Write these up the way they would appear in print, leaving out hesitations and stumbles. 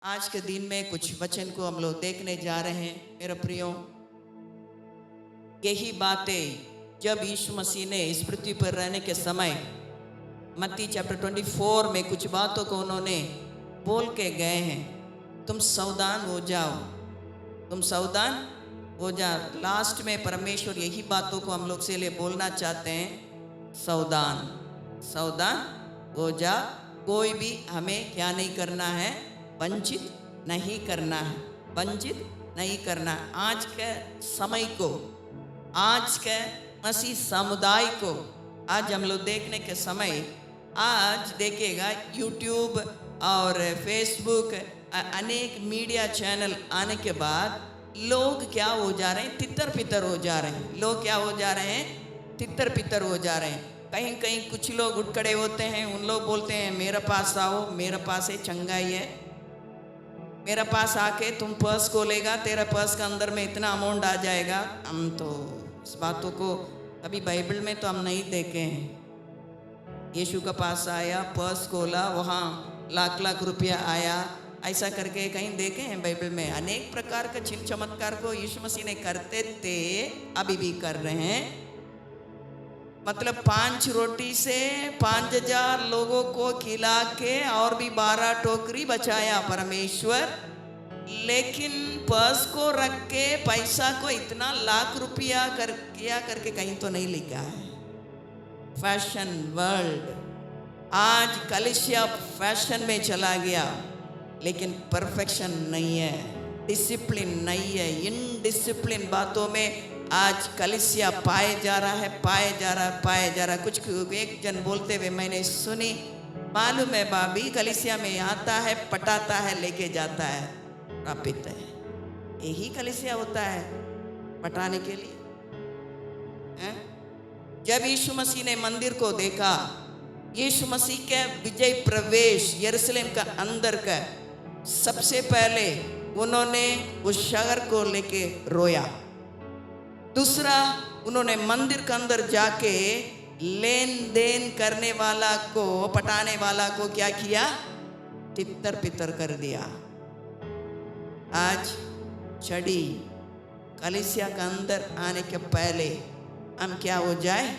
आज के दिन में कुछ वचन को हम लोग देखने जा रहे हैं मेरे प्रियो। यही बातें जब यीशु मसीह ने इस पृथ्वी पर रहने के समय मत्ती चैप्टर 24 में कुछ बातों को उन्होंने बोल के गए हैं। तुम सावधान हो जाओ, तुम सावधान हो जाओ। लास्ट में परमेश्वर यही बातों को हम लोग से लिए बोलना चाहते हैं, सावधान सावधान हो जा। कोई भी हमें क्या नहीं करना है, वंचित नहीं करना है, वंचित नहीं करना है। आज के समय को, आज के मसीह समुदाय को आज हम लोग देखने के समय, आज देखेगा यूट्यूब और फेसबुक अनेक मीडिया चैनल आने के बाद लोग क्या हो जा रहे हैं, तितर पितर हो जा रहे हैं। लोग क्या हो जा रहे हैं, तितर पितर हो जा रहे हैं। कहीं कहीं कुछ लोग उठ खड़े होते हैं, उन लोग बोलते हैं मेरे पास आओ, मेरे पास है चंगाई है, मेरे पास आके तुम पर्स खोलेगा, तेरा पर्स के अंदर में इतना अमाउंट आ जाएगा। हम तो इस बातों को कभी बाइबल में तो हम नहीं देखे हैं। यीशु के पास आया, पर्स खोला, वहाँ लाख लाख रुपया आया, ऐसा करके कहीं देखे हैं बाइबल में? अनेक प्रकार का चिन्ह चमत्कार को यीशु मसीह ने करते थे, अभी भी कर रहे हैं। मतलब 5 रोटी से 5000 लोगों को खिला के और भी 12 टोकरी बचाया परमेश्वर। लेकिन पर्स को रख के पैसा को इतना लाख रुपया कर किया करके कहीं तो नहीं लिखा है। फैशन वर्ल्ड, आज कलीसिया फैशन में चला गया, लेकिन परफेक्शन नहीं है, डिसिप्लिन नहीं है। इनडिसिप्लिन बातों में आज कलीसिया पाए जा रहा है, पाए जा रहा है, पाए जा रहा है। कुछ एक जन बोलते हुए मैंने सुनी, मालूम है भाभी, कलीसिया में आता है, पटाता है, लेके जाता है, प्रापित है। यही कलीसिया होता है पटाने के लिए है? जब यीशु मसीह ने मंदिर को देखा, यीशु मसीह के विजय प्रवेश यरूशलेम का अंदर का, सबसे पहले उन्होंने उस शहर को लेके रोया। दूसरा, उन्होंने मंदिर के अंदर जाके लेन देन करने वाला को, पटाने वाला को क्या किया, तितर पितर कर दिया। आज छड़ी कलीसिया के अंदर आने के पहले हम क्या हो जाए,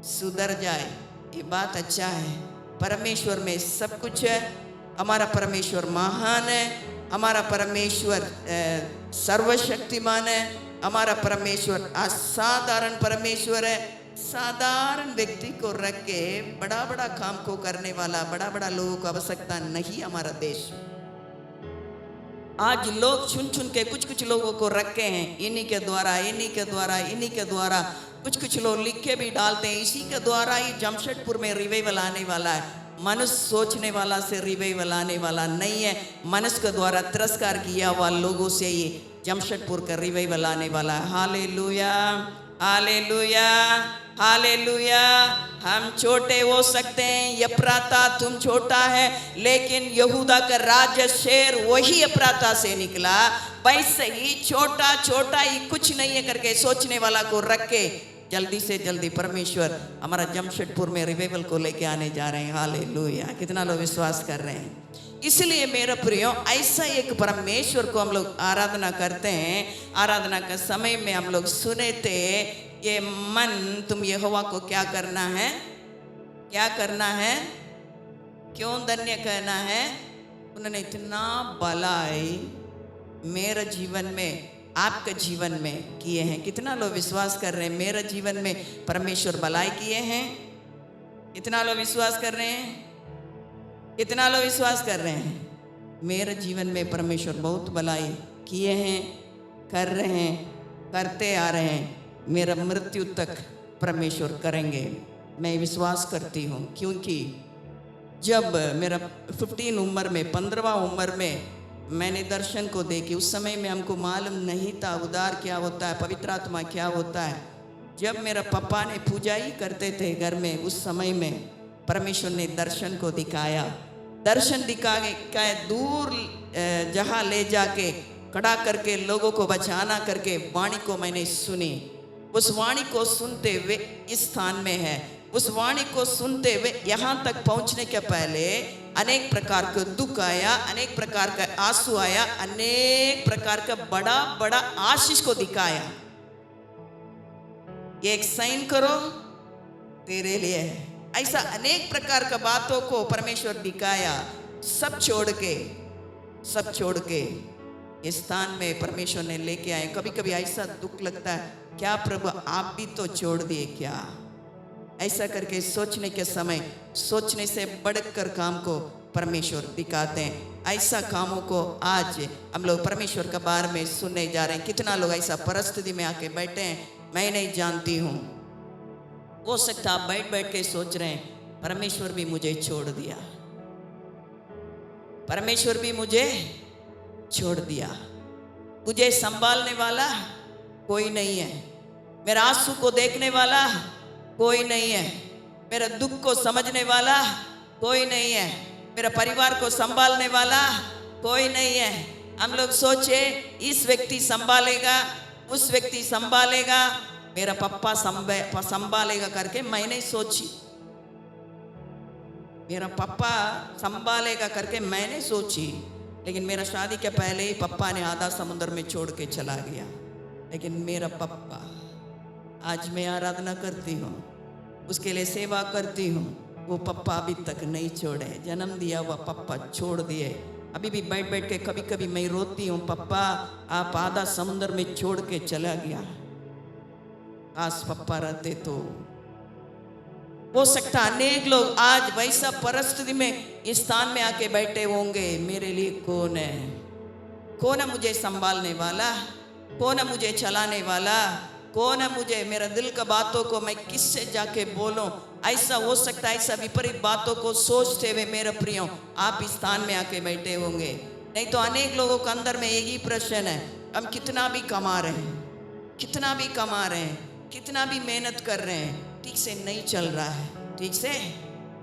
सुधर जाए। ये बात अच्छा है। परमेश्वर में सब कुछ है। हमारा परमेश्वर महान है, हमारा परमेश्वर सर्वशक्तिमान है, हमारा परमेश्वर असाधारण परमेश्वर है। साधारण व्यक्ति को रख के बड़ा बड़ा काम को करने वाला, बड़ा बड़ा लोगों को आवश्यकता नहीं हमारा देश। आज लोग चुन चुन के कुछ कुछ लोगों को रखे हैं, इन्हीं के द्वारा, इन्हीं के द्वारा, इन्हीं के द्वारा। कुछ कुछ लोग लिख के भी डालते हैं, इसी के द्वारा ही जमशेदपुर में रिवाइवल आने वाला है। मनुष्य सोचने वाला से रिवाइवल आने वाला नहीं है, मनुष्य के द्वारा तिरस्कार किया हुआ लोगों से ही जमशेदपुर का रिवाइवल आने वाला है। Hallelujah, hallelujah, hallelujah. हम छोटे हो सकते हैं, यप्राता तुम छोटा है, लेकिन यहूदा का राज्य शेर वही यप्राता से निकला। वैसे ही छोटा छोटा ही कुछ नहीं है करके सोचने वाला को रख के जल्दी से जल्दी परमेश्वर हमारा जमशेदपुर में रिवाइवल को लेके आने जा रहे हैं। हालेलुया। कितना लोग विश्वास कर रहे हैं? इसलिए मेरे प्रियो, ऐसा एक परमेश्वर को हम लोग आराधना करते हैं। आराधना के समय में हम लोग सुने थे, ये मन तुम यहोवा को क्या करना है, क्या करना है, क्यों धन्य कहना है। उन्होंने इतना भलाई मेरे जीवन में, आपके जीवन में किए हैं। कितना लोग विश्वास कर रहे हैं मेरे जीवन में परमेश्वर भलाई किए हैं? कितना लोग विश्वास कर रहे हैं? कितना लोग विश्वास कर रहे हैं मेरे जीवन में परमेश्वर बहुत भलाई किए हैं, कर रहे हैं, करते आ रहे हैं, मेरा मृत्यु तक परमेश्वर करेंगे। मैं विश्वास करती हूँ, क्योंकि जब मेरा 15 उम्र में, 15वां उम्र में मैंने दर्शन को देखी। उस समय में हमको मालूम नहीं था उद्धार क्या होता है, पवित्र आत्मा क्या होता है। जब मेरा पापा ने पूजा ही करते थे घर में, उस समय में परमेश्वर ने दर्शन को दिखाया। दर्शन दिखा के दूर जहाँ ले जाके खड़ा करके लोगों को बचाना करके वाणी को मैंने सुनी। उस वाणी को सुनते हुए इस स्थान में है, उस वाणी को सुनते हुए यहाँ तक पहुँचने के पहले अनेक प्रकार का दुख आया, अनेक प्रकार का आंसू आया, अनेक प्रकार का बड़ा बड़ा आशीष को दिखाया। एक साइन करो तेरे लिए है, ऐसा अनेक प्रकार का बातों को परमेश्वर दिखाया। सब छोड़ के इस स्थान में परमेश्वर ने लेके आए। कभी कभी ऐसा दुख लगता है, क्या प्रभु आप भी तो छोड़ दिए क्या? ऐसा करके सोचने के समय सोचने से बढ़कर काम को परमेश्वर दिखाते हैं। ऐसा कामों को आज हम लोग परमेश्वर के बारे में सुनने जा रहे हैं। कितना लोग ऐसा परिस्थिति में आके बैठे हैं, मैं नहीं जानती हूँ। हो सकता आप बैठ बैठ के सोच रहे हैं, परमेश्वर भी मुझे छोड़ दिया, परमेश्वर भी मुझे छोड़ दिया, मुझे संभालने वाला कोई नहीं है, मेरा आंसू को देखने वाला कोई नहीं है, मेरा दुख को समझने वाला कोई नहीं है, मेरा परिवार को संभालने वाला कोई नहीं है। हम लोग सोचे इस व्यक्ति संभालेगा, उस व्यक्ति संभालेगा, मेरा पप्पा संभालेगा करके मैंने सोची, मेरा पप्पा संभालेगा करके मैंने सोची। लेकिन मेरा शादी के पहले ही पप्पा ने आधा समुद्र में छोड़ के चला गया। लेकिन मेरा पप्पा, आज मैं आराधना करती हूँ, उसके लिए सेवा करती हूँ, वो पप्पा अभी तक नहीं छोड़े। जन्म दिया हुआ पप्पा छोड़ दिए। अभी भी बैठ बैठ के कभी कभी मैं रोती हूँ, पप्पा आप आधा समुद्र में छोड़ के चला गया, काश पप्पा रहते तो। हो सकता अनेक लोग आज वैसा परिस्थिति में इस स्थान में आके बैठे होंगे, मेरे लिए कौन है? कौन है मुझे संभालने वाला? कौन है मुझे चलाने वाला? कौन है मुझे, मेरा दिल का बातों को मैं किससे जाके बोलूं? ऐसा हो सकता है, ऐसा विपरीत बातों को सोचते हुए मेरे प्रियो आप इस स्थान में आके बैठे होंगे। नहीं तो अनेक लोगों के अंदर में एक ही प्रश्न है, हम कितना भी कमा रहे हैं, कितना भी कमा रहे हैं, कितना भी मेहनत कर रहे हैं, ठीक से नहीं चल रहा है, ठीक से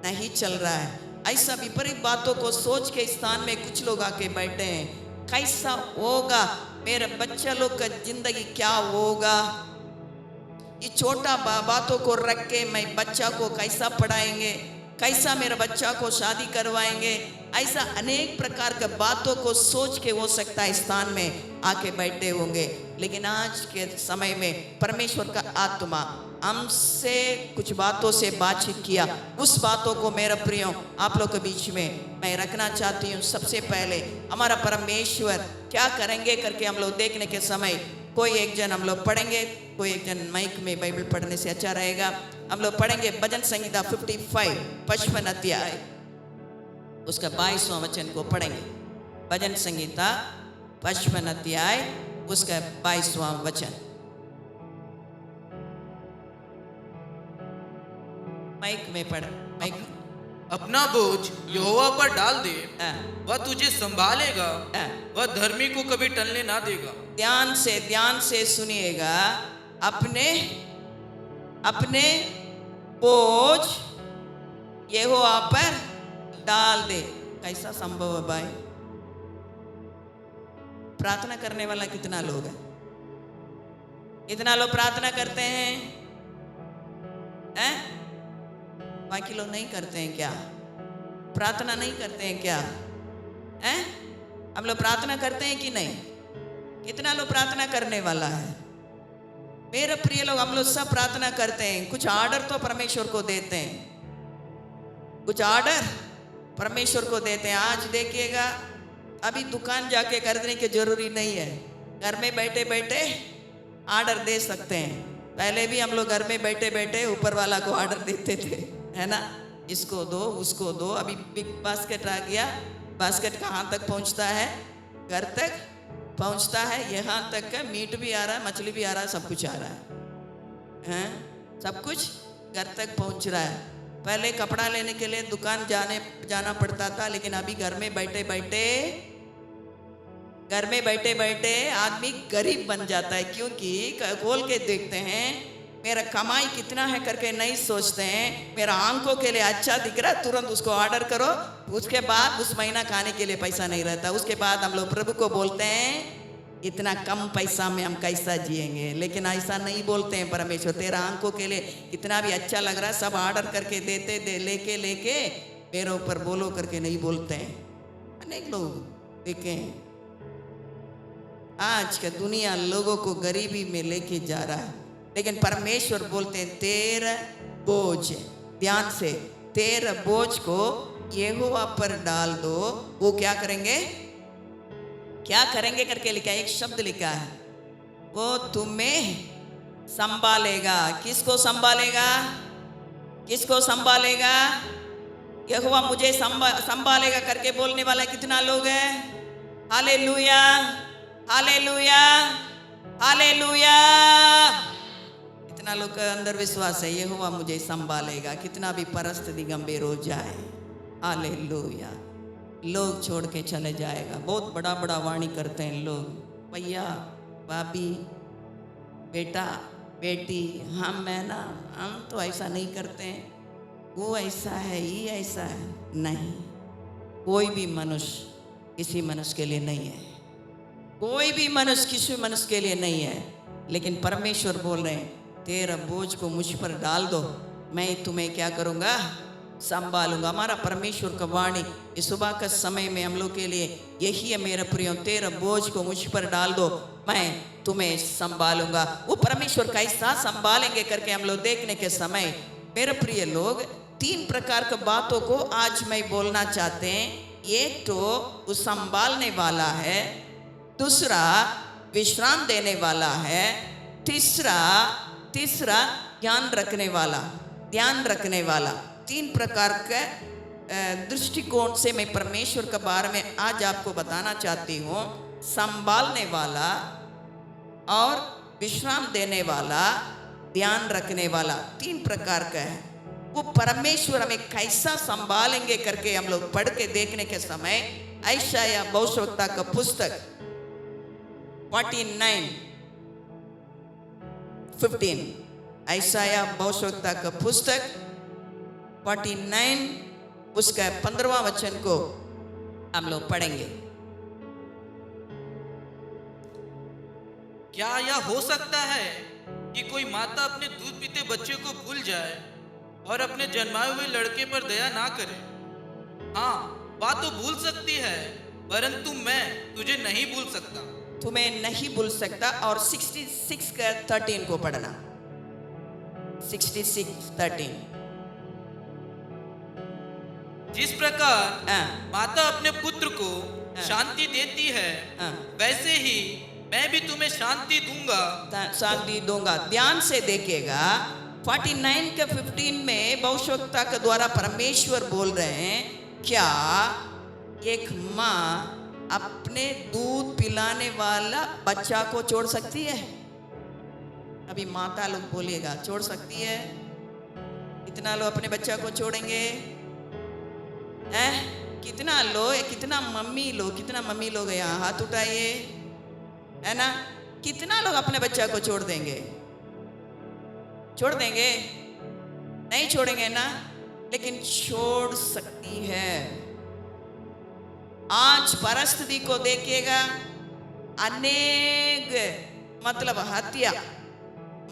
नहीं चल रहा है। ऐसा विपरीत बातों को सोच के स्थान में कुछ लोग आके बैठे हैं, कैसा होगा मेरे बच्चा लोग का जिंदगी, क्या होगा? ये छोटा बातों को रख के मैं बच्चा को कैसा पढ़ाएंगे, कैसा मेरा बच्चा को शादी करवाएंगे? ऐसा अनेक प्रकार के बातों को सोच के हो सकता है स्थान में आके बैठे होंगे। लेकिन आज के समय में परमेश्वर का आत्मा हमसे कुछ बातों से बातचीत किया। उस बातों को मेरे प्रियो आप लोग के बीच में मैं रखना चाहती हूँ। सबसे पहले हमारा परमेश्वर क्या करेंगे करके हम लोग देखने के समय कोई एक जन हम लोग पढ़ेंगे, कोई एक जन माइक में बाइबल पढ़ने से अच्छा रहेगा। हम लोग पढ़ेंगे भजन संहिता 55 55 अध्याय उसका 22वां वचन को पढ़ेंगे। भजन संहिता 55 अध्याय उसका 22वां वचन। माइक में पढ़, माइक। अपना बोझ यहोवा पर डाल दे, वह तुझे संभालेगा, वह धर्मी को कभी टलने ना देगा। ध्यान से सुनिएगा। अपने बोझ यहोवा पर डाल दे। कैसा संभव है भाई? प्रार्थना करने वाला कितना लोग है? कितना लोग प्रार्थना करते हैं? बाकी लोग नहीं करते हैं क्या? प्रार्थना नहीं करते हैं क्या? हम लोग प्रार्थना करते हैं कि नहीं? कितना लोग प्रार्थना करने वाला है? मेरे प्रिय लोग, हम लोग सब प्रार्थना करते हैं। कुछ ऑर्डर तो परमेश्वर को देते हैं, कुछ ऑर्डर परमेश्वर को देते हैं। आज देखिएगा, अभी दुकान जाके खरीदने की जरूरी नहीं है, घर में बैठे बैठे ऑर्डर दे सकते हैं। पहले भी हम लोग घर में बैठे बैठे ऊपर वाला को ऑर्डर देते थे, है ना? इसको दो, उसको दो। अभी बिग बास्केट आ गया। बास्केट कहाँ तक पहुँचता है? घर तक पहुँचता है। यहाँ तक का मीट भी आ रहा है, मछली भी आ रहा है, सब कुछ आ रहा है, सब कुछ घर तक पहुँच रहा है। पहले कपड़ा लेने के लिए दुकान जाना पड़ता था, लेकिन अभी घर में बैठे बैठे आदमी गरीब बन जाता है। क्योंकि खोल के देखते हैं, मेरा कमाई कितना है करके नहीं सोचते हैं। मेरा आंखों के लिए अच्छा दिख रहा है, तुरंत उसको ऑर्डर करो। उसके बाद उस महीना खाने के लिए पैसा नहीं रहता। उसके बाद हम लोग प्रभु को बोलते हैं, इतना कम पैसा में हम कैसा जिएंगे। लेकिन ऐसा नहीं बोलते हैं परमेश्वर, तेरा आंखों के लिए कितना भी अच्छा लग रहा है, सब ऑर्डर करके देते दे लेके मेरे ऊपर बोलो करके नहीं बोलते हैं। अनेक लोग देखे हैं, आज का दुनिया लोगों को गरीबी में लेके जा रहा है, लेकिन परमेश्वर बोलते हैं तेरा बोझ, ध्यान से, तेरा बोझ को यहोवा पर डाल दो, वो क्या करेंगे, क्या करेंगे करके लिखा है, एक शब्द लिखा है, वो तुम्हें संभालेगा। किसको संभालेगा, किसको संभालेगा, यहोवा मुझे संभालेगा करके बोलने वाला कितना लोग हैं। Hallelujah, hallelujah, hallelujah. कितना लोग का अंदर विश्वास है यहोवा मुझे संभालेगा, कितना भी परिस्थिति गंभीर हो जाए। हालेलुया। लोग छोड़ के चले जाएगा, बहुत बड़ा बड़ा वाणी करते हैं लोग, भैया भाभी बेटा बेटी, हम है ना, हम तो ऐसा नहीं करते हैं, वो ऐसा है, ये ऐसा है। नहीं, कोई भी मनुष्य किसी मनुष्य के लिए नहीं है, कोई भी मनुष्य किसी मनुष्य के लिए नहीं है। लेकिन परमेश्वर बोल रहे हैं तेरा बोझ को मुझ पर डाल दो, मैं तुम्हें क्या करूँगा, संभालूंगा। हमारा परमेश्वर का वाणी इस सुबह का समय में हम लोग के लिए यही है, मेरे प्रियो, तेरा बोझ को मुझ पर डाल दो, मैं तुम्हें संभालूंगा। वो परमेश्वर कैसा संभालेंगे करके हम लोग देखने के समय, मेरे प्रिय लोग, 3 प्रकार की बातों को आज मैं बोलना चाहते हैं। एक तो वो संभालने वाला है, दूसरा विश्राम देने वाला है, तीसरा ध्यान रखने वाला, ध्यान रखने वाला। 3 प्रकार के दृष्टिकोण से मैं परमेश्वर के बारे में आज आपको बताना चाहती हूँ। संभालने वाला और विश्राम देने वाला, ध्यान रखने वाला, 3 प्रकार का है। वो परमेश्वर हमें कैसा संभालेंगे करके हम लोग पढ़ के देखने के समय, यशायाह भविष्यवक्ता का पुस्तक 49:15, यशायाह भविष्यवक्ता का पुस्तक 49 उसका 15वां वचन को हम लोग पढ़ेंगे। क्या यह हो सकता है कि कोई माता अपने दूध पीते बच्चे को भूल जाए और अपने जन्माए हुए लड़के पर दया ना करे? हाँ, बात तो भूल सकती है, परंतु मैं तुझे नहीं भूल सकता। तुम्हें नहीं भूल सकता। और 66 का 13 को पढ़ना, 66:13। जिस प्रकार माता अपने पुत्र को शांति देती है, वैसे ही मैं भी तुम्हें शांति दूंगा, शांति दूंगा। ध्यान से देखिएगा, 49 के 15 में भविष्यवक्ता के द्वारा परमेश्वर बोल रहे हैं, क्या एक माँ अपने दूध पिलाने वाला बच्चा को छोड़ सकती है? अभी माता लोग बोलिएगा, छोड़ सकती है? कितना लोग अपने बच्चा को छोड़ेंगे? कितना लोग, कितना मम्मी लोग यहाँ हाथ उठाइए, है ना? कितना लोग अपने बच्चा को छोड़ देंगे? छोड़ देंगे? नहीं छोड़ेंगे ना, लेकिन छोड़ सकती है। आज परिस्थिति को देखिएगा, अनेक मतलब हत्या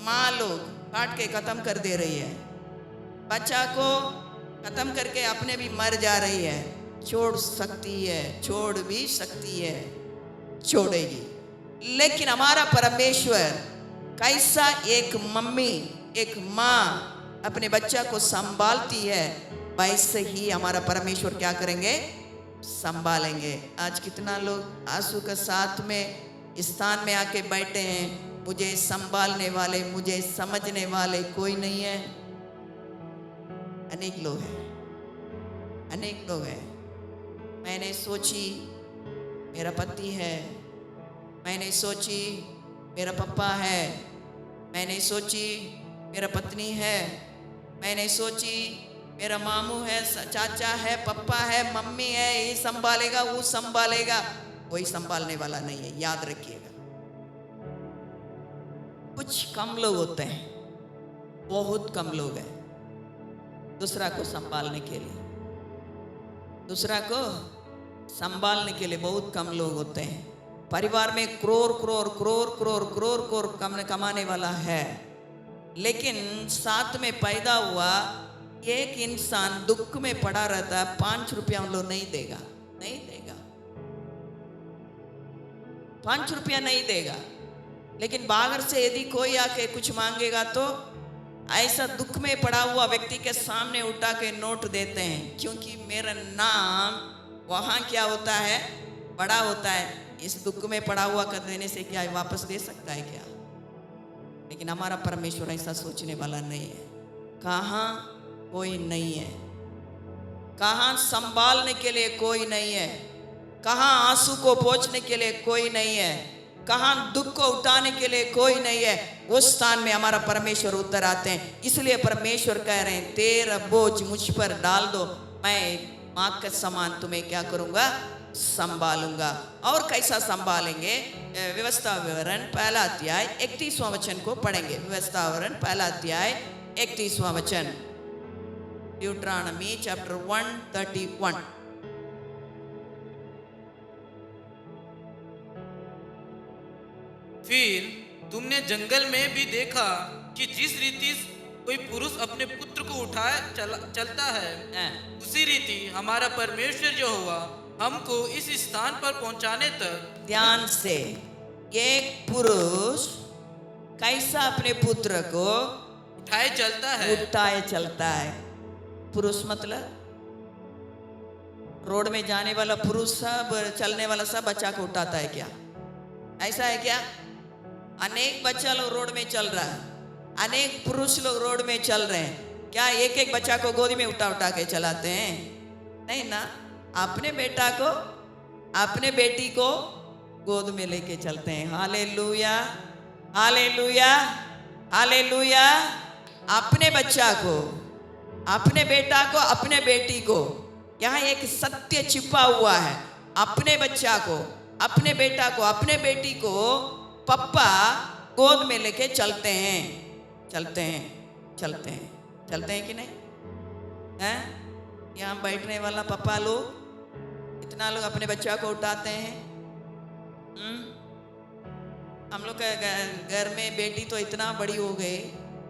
माँ लोग काट के खत्म कर दे रही है, बच्चा को खत्म करके अपने भी मर जा रही है। छोड़ सकती है, छोड़ भी सकती है, छोड़ेगी। लेकिन हमारा परमेश्वर कैसा एक मम्मी, एक माँ अपने बच्चा को संभालती है, वैसे ही हमारा परमेश्वर क्या करेंगे, संभालेंगे। आज कितना लोग आंसू के साथ में स्थान में आके बैठे हैं, मुझे संभालने वाले, मुझे समझने वाले कोई नहीं है। अनेक लोग हैं, अनेक लोग हैं। मैंने सोची मेरा पति है, मैंने सोची मेरा पापा है, मैंने सोची मेरा पत्नी है, मैंने सोची मेरा मामू है, चाचा है, पापा है, मम्मी है, ये संभालेगा, वो संभालेगा। कोई संभालने वाला नहीं है, याद रखिएगा। कुछ कम लोग होते हैं, बहुत कम लोग हैं दूसरा को संभालने के लिए, दूसरा को संभालने के लिए बहुत कम लोग होते हैं। परिवार में करोड़ करोड़ करोड़ करोड़ करोड़ करोड़ कमाने वाला है, लेकिन साथ में पैदा हुआ एक इंसान दुख में पड़ा रहता है, 5 रुपया उन लोग नहीं देगा, नहीं देगा, 5 रुपया नहीं देगा। लेकिन बाहर से यदि कोई आके कुछ मांगेगा तो ऐसा दुख में पड़ा हुआ व्यक्ति के सामने उठा के नोट देते हैं, क्योंकि मेरा नाम वहाँ क्या होता है, बड़ा होता है। इस दुख में पड़ा हुआ कर देने से क्या वापस दे सकता है क्या? लेकिन हमारा परमेश्वर ऐसा सोचने वाला नहीं है। कहाँ कोई नहीं है, कहाँ संभालने के लिए कोई नहीं है, कहाँ आंसू को पोंछने के लिए कोई नहीं है, कहाँ दुख को उठाने के लिए कोई नहीं है, उस स्थान में हमारा परमेश्वर उतर आते हैं। इसलिए परमेश्वर कह रहे हैं, तेरा बोझ मुझ पर डाल दो, मैं माँ के समान तुम्हें क्या करूँगा, संभालूंगा। और कैसा संभालेंगे? व्यवस्था विवरण पहला अध्याय 31वां वचन को पढ़ेंगे। व्यवस्था विवरण पहला अध्याय 31वां वचन, ड्यूटरॉनमी चैप्टर 131। फिर तुमने जंगल में भी देखा कि जिस रीति कोई पुरुष अपने पुत्र को उठाए चलता है, उसी रीति हमारा परमेश्वर जो हुआ हमको इस स्थान पर पहुंचाने तक। ध्यान से, एक पुरुष कैसा अपने पुत्र को उठाए चलता है, उठाए चलता है। पुरुष मतलब रोड में जाने वाला पुरुष सब, चलने वाला सब बच्चा को उठाता है क्या? ऐसा है क्या? अनेक बच्चा लोग रोड में चल रहा है, अनेक पुरुष लोग रोड में चल रहे हैं, क्या एक एक बच्चा को गोदी में उठा उठा के चलाते हैं? नहीं ना, अपने बेटा को, अपने बेटी को गोद में लेके चलते हैं। Hallelujah, hallelujah, hallelujah. अपने बच्चा को, अपने बेटा को, अपने बेटी को, यहाँ एक सत्य छिपा हुआ है। अपने बच्चा को, अपने बेटा को, अपने बेटी को पप्पा गोद में लेके चलते हैं, चलते हैं, चलते हैं, चलते हैं कि नहीं? हैं? यहाँ बैठने वाला पप्पा लोग, इतना लोग अपने बच्चा को उठाते हैं। हम लोग के घर में बेटी तो इतना बड़ी हो गई,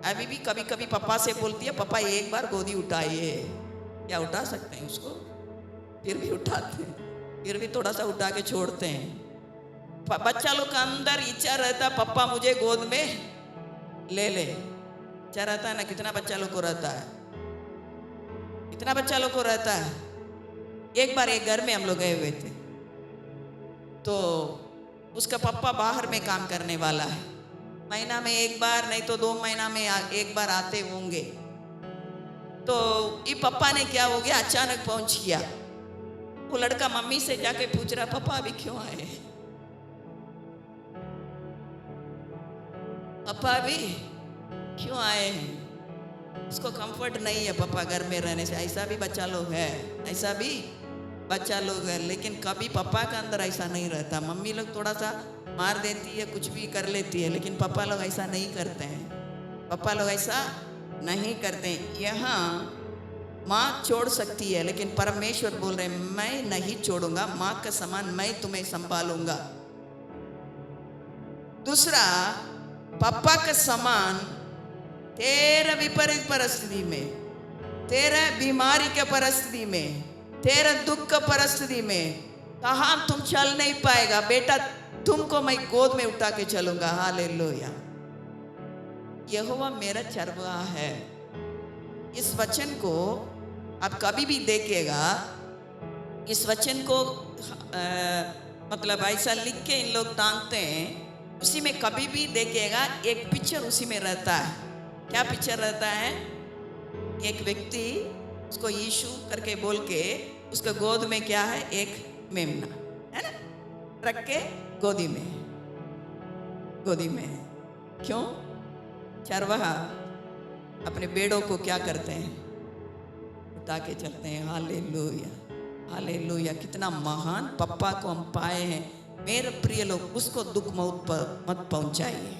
अभी भी कभी कभी पापा से बोलती है, पापा एक बार गोदी उठाइए। क्या उठा सकते हैं उसको? फिर भी उठाते हैं, फिर भी थोड़ा सा उठा के छोड़ते हैं। बच्चा लोग का अंदर इच्छा रहता, पापा मुझे गोद में ले ले। इच्छा रहता है ना? कितना बच्चा लोग को रहता है, कितना बच्चा लोग को रहता है। एक बार एक घर में हम लोग गए हुए थे, तो उसका पापा बाहर में काम करने वाला है, महीना में एक बार नहीं तो 2 महीना में एक बार आते होंगे। तो ये पापा ने क्या हो गया, अचानक पहुंच गया। वो लड़का मम्मी से जाके पूछ रहा, पापा अभी क्यों आए? पापा अभी क्यों आए हैं? उसको कंफर्ट नहीं है पापा घर में रहने से। ऐसा भी बच्चा लोग है, ऐसा भी बच्चा लोग है, लेकिन कभी पापा का अंदर ऐसा नहीं रहता। मम्मी लोग थोड़ा सा मार देती है, कुछ भी कर लेती है, लेकिन पापा लोग ऐसा नहीं करते हैं। पापा लोग ऐसा नहीं करते हैं। यहाँ माँ छोड़ सकती है, लेकिन परमेश्वर बोल रहे हैं, मैं नहीं छोड़ूंगा, माँ का समान मैं तुम्हें संभालूंगा। दूसरा, पापा का समान तेरा विपरीत परिस्थिति में, तेरा बीमारी के परिस्थिति में, तेरा दुख का परिस्थिति में कहाँ तुम चल नहीं पाएगा, बेटा तुमको मैं गोद में उठा के चलूंगा। हालेलुया। यहोवा मेरा चरवाहा है। इस वचन को आप कभी भी देखिएगा, इस वचन को मतलब ऐसा लिख के इन लोग टांगते हैं, उसी में कभी भी देखिएगा एक पिक्चर उसी में रहता है। क्या पिक्चर रहता है? एक व्यक्ति, उसको यीशु करके बोल के, उसके गोद में क्या है, एक मेमना है ना, रख के गोदी में, गोदी में। क्यों? चरवाहा अपने बेड़ों को क्या करते हैं, उठा के चलते हैं। Hallelujah, hallelujah. कितना महान पप्पा को हम पाए हैं। मेरे प्रिय लोग, उसको दुख मत पहुंचाइए,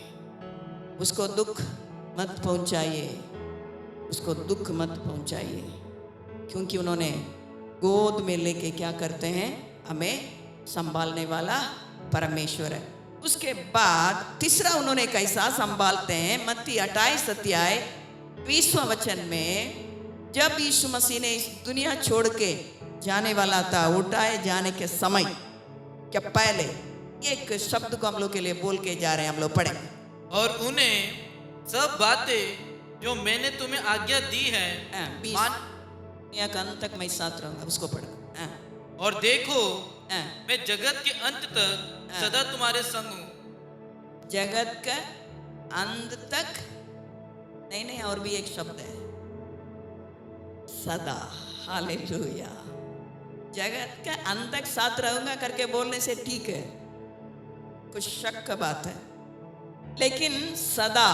उसको दुख मत पहुंचाइए, उसको दुख मत पहुंचाइए, क्योंकि उन्होंने गोद में लेके क्या करते हैं, हमें संभालने वाला परमेश्वर है। उसके बाद तीसरा उन्होंने कैसा संभालते हैं, मत्ती 28 अध्याय 20वां वचन में, जब यीशु मसीह ने इस दुनिया छोड़ के जाने वाला था, उठाए जाने के समय क्या पहले एक शब्द को हम लोग के लिए बोल के जा रहे हैं, हम लोग पढ़ेंगे। और उन्हें सब बातें जो मैंने तुम्हें आज्ञा दी है मान, दुनिया का अंत तक मैं साथ रहूंगा, उसको पढ़ो। और देखो मैं जगत के अंत तक सदा तुम्हारे संग हूँ। जगत का अंत तक नहीं, और भी एक शब्द है, सदा। हालेलुया। जगत का अंत तक साथ रहूंगा करके बोलने से ठीक है, कुछ शक का बात है, लेकिन सदा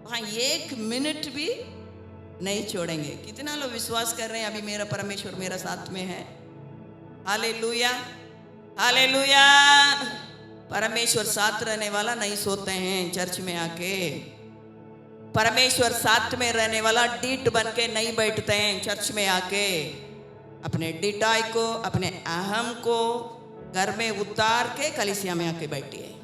वहां एक मिनट भी नहीं छोड़ेंगे। कितना लोग विश्वास कर रहे हैं अभी मेरा परमेश्वर मेरा साथ में है? Hallelujah, hallelujah. परमेश्वर साथ रहने वाला नहीं सोते हैं चर्च में आके। परमेश्वर साथ में रहने वाला डीट बन के नहीं बैठते हैं चर्च में आके। अपने डिटाई को, अपने अहम को घर में उतार के कलीसिया में आके बैठिए।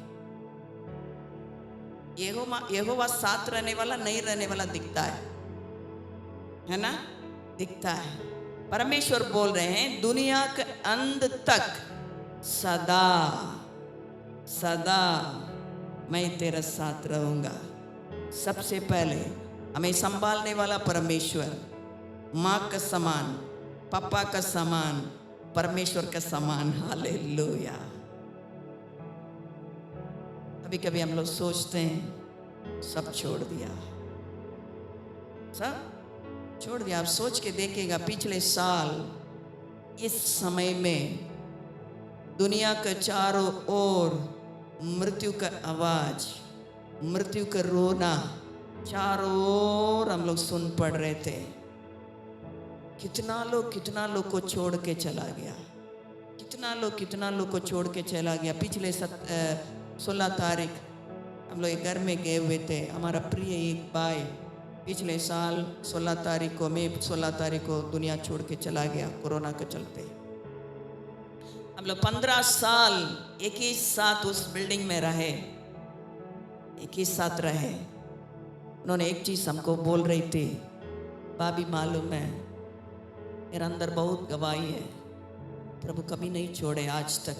यहोवा साथ रहने वाला नहीं रहने वाला दिखता है ना? दिखता है। परमेश्वर बोल रहे हैं दुनिया के अंत तक सदा सदा मैं तेरा साथ रहूंगा। सबसे पहले हमें संभालने वाला परमेश्वर, माँ का समान, पापा का समान, परमेश्वर का समान। हालेलुया। कभी कभी हम लोग सोचते हैं सब छोड़ दिया, सब छोड़ दिया। आप सोच के देखिएगा पिछले साल इस समय में दुनिया के चारों ओर मृत्यु का आवाज, मृत्यु का रोना चारों ओर हम लोग सुन पड़ रहे थे। कितना लोग को छोड़ के चला गया, कितना लोग को छोड़ के चला गया। पिछले 16 तारीख हम लोग एक घर में गए हुए थे। हमारा प्रिय एक भाई पिछले साल 16 तारीख को, मई 16 तारीख को दुनिया छोड़ के चला गया कोरोना के चलते। हम लोग 15 साल एक ही साथ उस बिल्डिंग में रहे, एक ही साथ रहे। उन्होंने एक चीज़ हमको बोल रही थी, भाभी मालूम है मेरे अंदर बहुत गवाही है, प्रभु कभी नहीं छोड़े आज तक,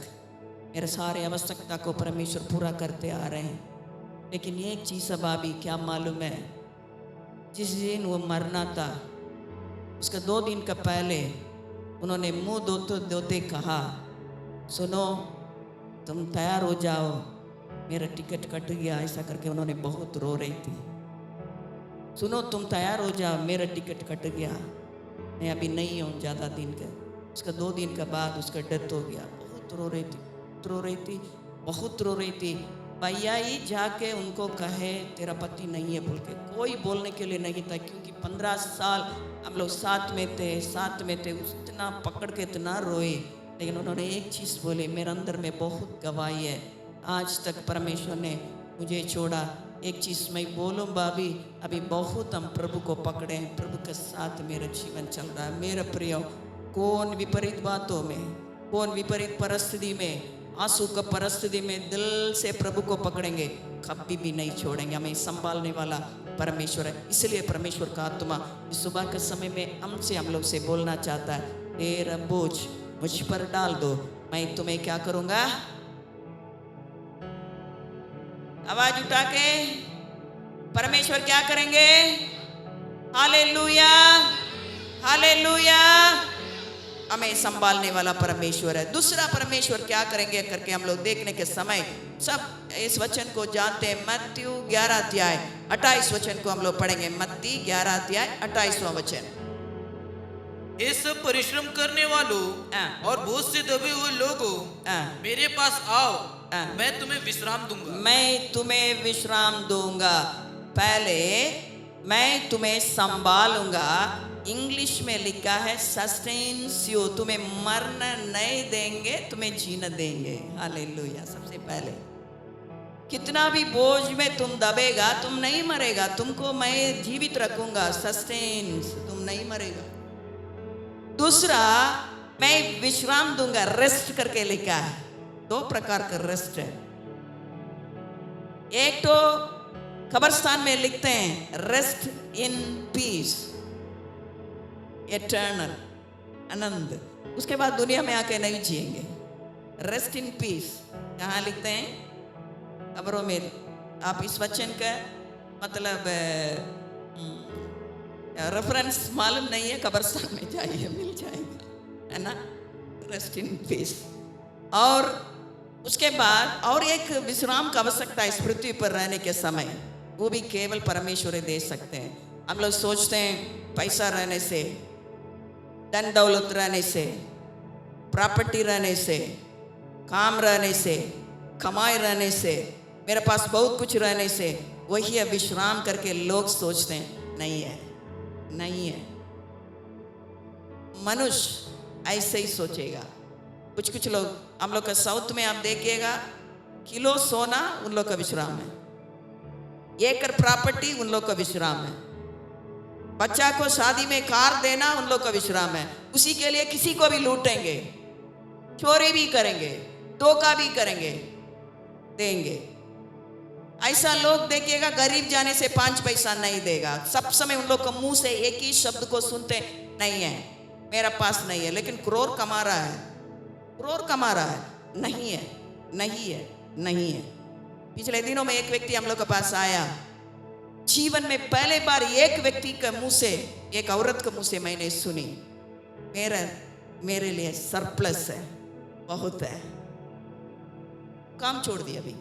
मेरे सारे आवश्यकता को परमेश्वर पूरा करते आ रहे हैं। लेकिन ये एक चीज़ है भाभी, क्या मालूम है, जिस दिन वो मरना था उसका 2 दिन का पहले उन्होंने मुंह धोते कहा, सुनो तुम तैयार हो जाओ, मेरा टिकट कट गया। ऐसा करके उन्होंने बहुत रो रही थी। सुनो तुम तैयार हो जाओ, मेरा टिकट कट गया, मैं अभी नहीं हूँ ज़्यादा दिन का। उसका 2 दिन का बाद उसका डेथ हो गया। बहुत रो रही थी, बहुत रो रही थी। भैया ही जाके उनको कहे तेरा पति नहीं है बोल के, कोई बोलने के लिए नहीं था, क्योंकि 15 साल हम लोग साथ में थे। इतना पकड़ के इतना रोए, लेकिन उन्होंने एक चीज़ बोली, मेरे अंदर में बहुत गवाही है, आज तक परमेश्वर ने मुझे छोड़ा। एक चीज़ मैं बोलूँ भाभी, अभी बहुत हम प्रभु को पकड़े हैं, प्रभु के साथ मेरा जीवन चल रहा है। मेरा प्रिय, कौन विपरीत बातों में, कौन विपरीत परिस्थिति में, आंसू का परिस्थिति में दिल से प्रभु को पकड़ेंगे, कभी भी नहीं छोड़ेंगे। हमें संभालने वाला परमेश्वर है। इसलिए परमेश्वर का आत्मा इस सुबह के समय में हमसे, हम लोग से बोलना चाहता है, तेरा बोझ मुझ पर डाल दो, मैं तुम्हें क्या करूंगा? आवाज उठा के परमेश्वर क्या करेंगे? Hallelujah, hallelujah. हमें संभालने वाला परमेश्वर है। दूसरा परमेश्वर क्या करेंगे करके हम लोग देखने के समय सब इस वचन को जानते हैं। मत्ती 11 अध्याय 28 वचन को हम लोग पढ़ेंगे। मत्ती 11 अध्याय 28वां वचन। ये सब परिश्रम करने वालों और बोझ से दबे हुए लोगों, मेरे पास आओ, मैं तुम्हें विश्राम दूंगा। मैं तुम्हें विश्राम दूंगा। पहले मैं तुम्हें संभालूंगा। इंग्लिश में लिखा है सस्टेन्स यू, तुम्हें मरना नहीं देंगे, तुम्हें जीना देंगे। हालेलुया। सबसे पहले कितना भी बोझ में तुम दबेगा, तुम नहीं मरेगा, तुमको मैं जीवित रखूंगा। सस्टेन्स, तुम नहीं मरेगा। दूसरा, मैं विश्राम दूंगा, रेस्ट करके लिखा है। दो प्रकार का रेस्ट है। एक तो कब्रिस्तान में लिखते हैं रेस्ट इन पीस, एटर्नल, आनंद। उसके बाद दुनिया में आके नहीं जिएंगे। रेस्ट इन पीस कहाँ लिखते हैं? कब्रों में। आप इस वचन का मतलब रेफरेंस मालूम नहीं है, कब्रिस्तान में जाइए मिल जाएगा, है ना? Rest in peace. और उसके बाद और एक विश्राम का आवश्यकता है इस पृथ्वी पर रहने के समय, वो भी केवल परमेश्वर दे सकते हैं। हम लोग सोचते हैं पैसा रहने से, धन दौलत रहने से, प्रॉपर्टी रहने से, काम रहने से, कमाई रहने से, मेरे पास बहुत कुछ रहने से वही है विश्राम करके लोग सोचते हैं। नहीं है, नहीं है। मनुष्य ऐसे ही सोचेगा। कुछ कुछ लोग, हम लोग का साउथ में आप देखिएगा, किलो सोना उन लोग का विश्राम है, एकड़ प्रॉपर्टी उन लोग का विश्राम है, बच्चा को शादी में कार देना उन लोग का विश्राम है। उसी के लिए किसी को भी लूटेंगे, चोरी भी करेंगे, धोखा भी करेंगे, देंगे। ऐसा लोग देखिएगा गरीब जाने से 5 पैसा नहीं देगा। सब समय उन लोग के मुंह से एक ही शब्द को सुनते, नहीं है, मेरा पास नहीं है, लेकिन करोड़ कमा रहा है, करोड़ कमा रहा है। नहीं है, नहीं है, नहीं है। पिछले दिनों में एक व्यक्ति हम लोग के पास आया। जीवन में पहले बार एक व्यक्ति के मुंह से, एक औरत के मुंह से मैंने सुनी, मेरे लिए सरप्लस है, बहुत है, काम छोड़ दिया। अभी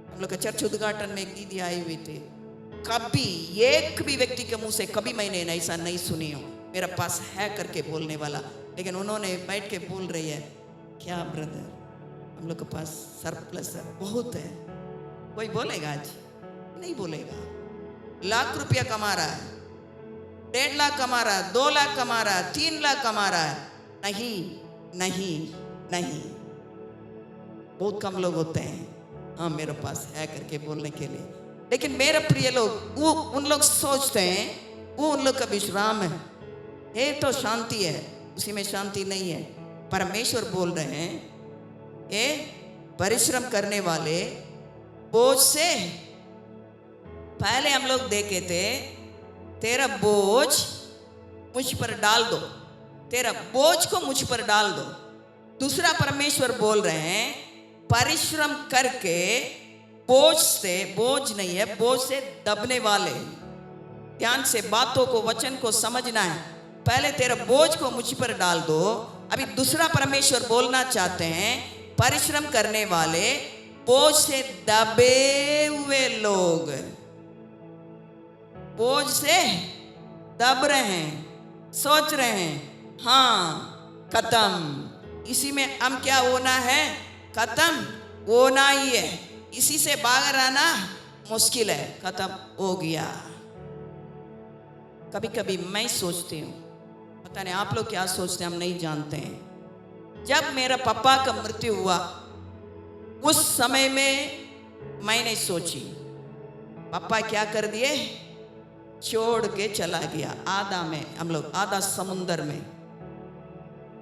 हम लोग का चर्च उद्घाटन में एक दीदी आई हुई थी। कभी एक भी व्यक्ति के मुंह से कभी मैंने ऐसा नहीं सुनी हूँ मेरा पास है करके बोलने वाला, लेकिन उन्होंने बैठ के बोल रही है, क्या ब्रदर, हम लोग के पास सरप्लस है, बहुत है। कोई बोलेगा? आज नहीं बोलेगा। लाख रुपया कमा रहा है, 1.5 लाख कमा रहा है, 2 लाख कमा रहा है, 3 लाख कमा रहा है। नहीं, नहीं, नहीं। बहुत कम लोग होते हैं हाँ मेरे पास है करके बोलने के लिए। लेकिन मेरे प्रिय लोग, वो उन लोग सोचते हैं वो उन लोग का विश्राम है तो शांति है, उसी में शांति नहीं है। परमेश्वर बोल रहे हैं, ये परिश्रम करने वाले बोझ से, पहले हम लोग देखे थे, तेरा बोझ मुझ पर डाल दो, तेरा बोझ को मुझ पर डाल दो। दूसरा परमेश्वर बोल रहे हैं, परिश्रम करके बोझ से, बोझ नहीं है, बोझ से दबने वाले। ध्यान से बातों को, वचन को समझना है। पहले तेरा बोझ को मुझ पर डाल दो। अभी दूसरा परमेश्वर बोलना चाहते हैं, परिश्रम करने वाले, बोझ से दबे हुए लोग, बोझ से दब रहे हैं, सोच रहे हैं हाँ खत्म, इसी में हम क्या होना है, खत्म होना ही है, इसी से बाहर आना मुश्किल है, खत्म हो गया। कभी कभी मैं सोचती हूँ, पता नहीं आप लोग क्या सोचते हैं, हम नहीं जानते हैं। जब मेरा पापा का मृत्यु हुआ उस समय में मैंने सोची, पापा क्या कर दिए, छोड़ के चला गया आधा में, हम लोग आधा समुंदर में।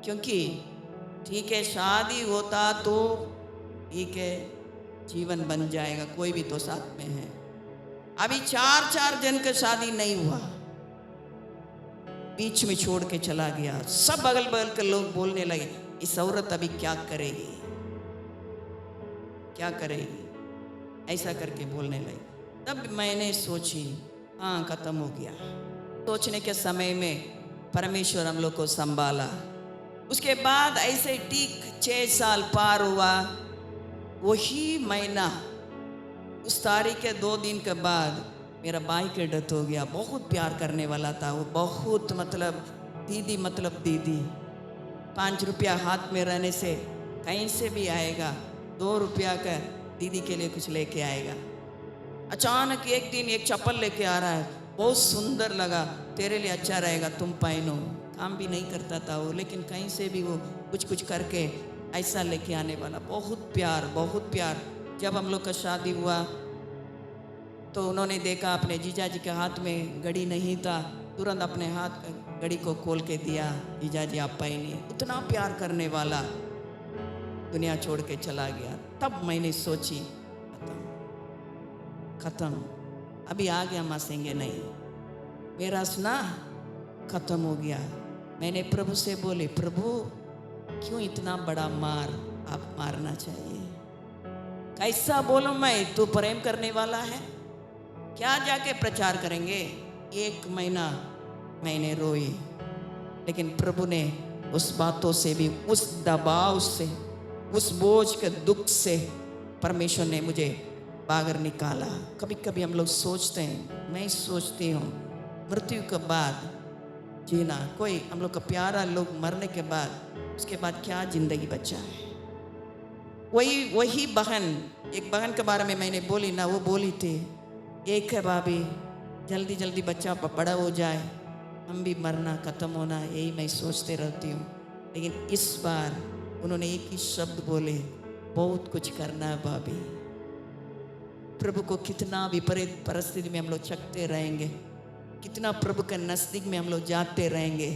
क्योंकि ठीक है शादी होता तो ठीक है जीवन बन जाएगा, कोई भी तो साथ में है। अभी 4 जन का शादी नहीं हुआ, बीच में छोड़ के चला गया। सब अगल बगल के लोग बोलने लगे, इस औरत अभी क्या करेगी, क्या करेगी, ऐसा करके बोलने लगे। तब मैंने सोची हाँ खत्म हो गया। सोचने के समय में परमेश्वर हम लोग को संभाला। उसके बाद ऐसे ठीक 6 साल पार हुआ। वही महीना उस तारीख के 2 दिन के बाद मेरा भाई के डेथ हो गया। बहुत प्यार करने वाला था वो, बहुत मतलब दीदी, मतलब दीदी। 5 रुपया हाथ में रहने से कहीं से भी आएगा, 2 रुपया का दीदी के लिए कुछ लेके आएगा। अचानक एक दिन एक चप्पल लेके आ रहा है, बहुत सुंदर लगा, तेरे लिए अच्छा रहेगा तुम पहनो। काम भी नहीं करता था वो, लेकिन कहीं से भी वो कुछ करके ऐसा लेके आने वाला। बहुत प्यार, बहुत प्यार। जब हम लोग का शादी हुआ तो उन्होंने देखा अपने जीजा जी के हाथ में घड़ी नहीं था, तुरंत अपने हाथ घड़ी को खोल के दिया, जीजा जी आप पहनिए। उतना प्यार करने वाला दुनिया छोड़ के चला गया। तब मैंने सोची खत्म, अभी आगे हम हंसेंगे नहीं, मेरा सुना खत्म हो गया। मैंने प्रभु से बोली, प्रभु क्यों इतना बड़ा मार आप मारना चाहिए? कैसा बोलूं मैं, तू प्रेम करने वाला है, क्या जाके प्रचार करेंगे? 1 महीना मैंने रोई, लेकिन प्रभु ने उस बातों से भी, उस दबाव से, उस बोझ के दुख से परमेश्वर ने मुझे बाहर निकाला। कभी कभी हम लोग सोचते हैं, मैं सोचती हूँ मृत्यु के बाद जीना, कोई हम लोग का प्यारा लोग मरने के बाद उसके बाद क्या जिंदगी बचा है? वही बहन, एक बहन के बारे में मैंने बोली ना, वो बोली थी, एक है भाभी, जल्दी जल्दी बच्चा बड़ा हो जाए, हम भी मरना खत्म होना, यही मैं सोचते रहती हूँ। लेकिन इस बार उन्होंने एक ही शब्द बोले, बहुत कुछ करना है भाभी। प्रभु को कितना विपरीत परिस्थिति में हम लोग चकते रहेंगे, कितना प्रभु के नजदीक में हम लोग जाते रहेंगे,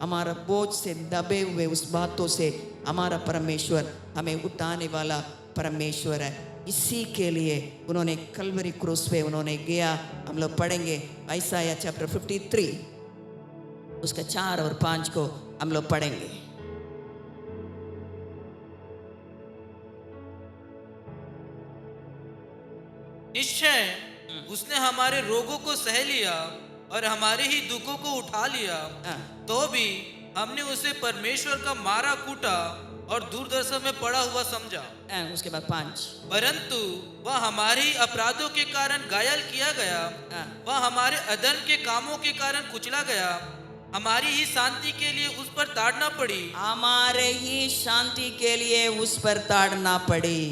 हमारा बोझ से दबे हुए उस बातों से हमारा परमेश्वर हमें उठाने वाला परमेश्वर है। इसी के लिए उन्होंने कलवरी क्रूस पे उन्होंने गया। हम लोग पढ़ेंगे यशायाह चैप्टर 53 उसका 4 और 5 को हम लोग पढ़ेंगे। निश्चय उसने हमारे रोगों को सह लिया और हमारे ही दुखों को उठा लिया, तो भी हमने उसे परमेश्वर का मारा कूटा और दूरदर्शन में पड़ा हुआ समझा। उसके बाद 5, परंतु वह हमारे ही अपराधों के कारण घायल किया गया, वह हमारे अधर्म के कामों के कारण कुचला गया, हमारी ही शांति के लिए उस पर ताड़ना पड़ी। हमारे ही शांति के लिए उस पर ताड़ना पड़ी।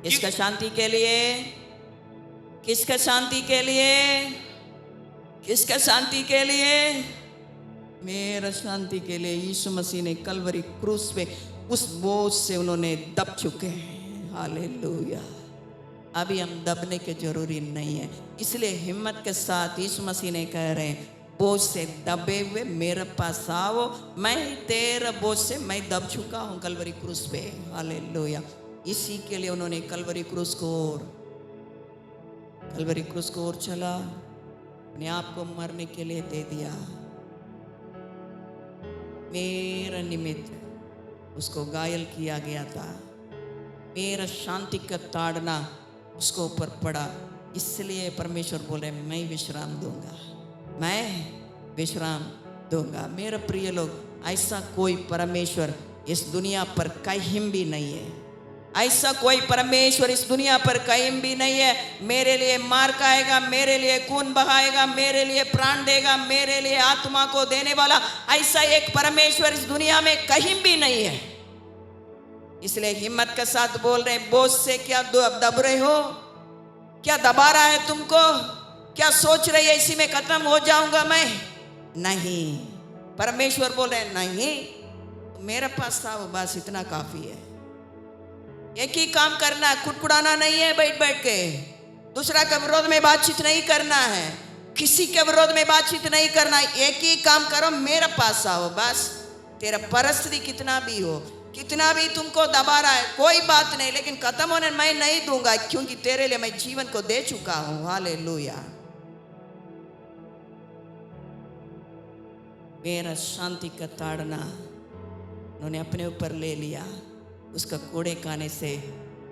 इसका शांति के लिए, किसका शांति के लिए, किसका शांति के लिए? मेरा शांति के लिए यीशु मसीह ने कलवरी क्रूस पे उस बोझ से उन्होंने दब चुके हैं। हालेलुया। अभी हम दबने के जरूरी नहीं है, इसलिए हिम्मत के साथ यीशु मसीह ने कह रहे हैं, बोझ से दबे हुए मेरे पास आओ, मैं तेरा बोझ से मैं दब चुका हूँ कलवरी क्रूस पे। हालेलुया। इसी के लिए उन्होंने कलवरी क्रूस को और चला, अपने आप को मरने के लिए दे दिया। मेरा निमित्त उसको घायल किया गया था, मेरा शांति का ताड़ना उसको ऊपर पड़ा। इसलिए परमेश्वर बोले, मैं विश्राम दूंगा, मैं विश्राम दूंगा। मेरे प्रिय लोग, ऐसा कोई परमेश्वर इस दुनिया पर कहीं भी नहीं है, ऐसा कोई परमेश्वर इस दुनिया पर कहीं भी नहीं है। मेरे लिए मार खाएगा, मेरे लिए खून बहाएगा, मेरे लिए प्राण देगा, मेरे लिए आत्मा को देने वाला ऐसा एक परमेश्वर इस दुनिया में कहीं भी नहीं है। इसलिए हिम्मत के साथ बोल रहे हैं, बोझ से क्या दब रहे हो? क्या दबा रहा है तुमको? क्या सोच रही है इसी में खत्म हो जाऊंगा मैं? नहीं, परमेश्वर बोल रहे हैं, नहीं, मेरे पास आओ, बस इतना काफी है। एक ही काम करना है, कुटकुटाना नहीं है, बैठ बैठ के दूसरा के विरोध में बातचीत नहीं करना है, किसी के विरोध में बातचीत नहीं करना है। एक ही काम करो, मेरे पास आओ, बस। तेरा परिस्थिति कितना भी हो, कितना भी तुमको दबा रहा है, कोई बात नहीं, लेकिन खत्म होने मैं नहीं दूंगा, क्योंकि तेरे लिए मैं जीवन को दे चुका हूं। हालेलुया। मेरा शांति का ताड़ना उन्होंने अपने ऊपर ले लिया, उसका कोड़े खाने से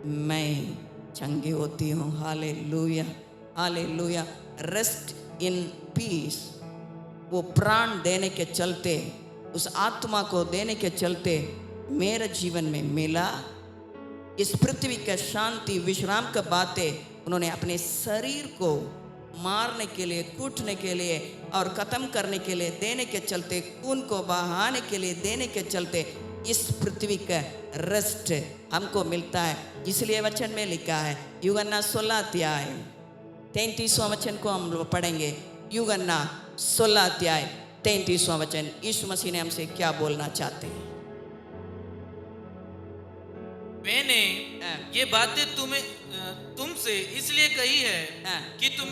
मैं चंगी होती हूँ। Hallelujah, hallelujah. Rest in peace, वो प्राण देने के चलते, उस आत्मा को देने के चलते मेरे जीवन में मिला। इस पृथ्वी का शांति, विश्राम का बातें उन्होंने अपने शरीर को मारने के लिए, कूटने के लिए और ख़त्म करने के लिए देने के चलते, खून को बहाने के लिए देने के चलते इस पृथ्वी का रेस्ट हमको मिलता है। इसलिए वचन में लिखा है, यूहन्ना 16 अध्याय 33वां वचन को हम लोग पढ़ेंगे। यूहन्ना 16 अध्याय 33वां वचन, यीशु मसीह ने हमसे क्या बोलना चाहते हैं? मैंने ये बातें तुमसे इसलिए कही है कि तुम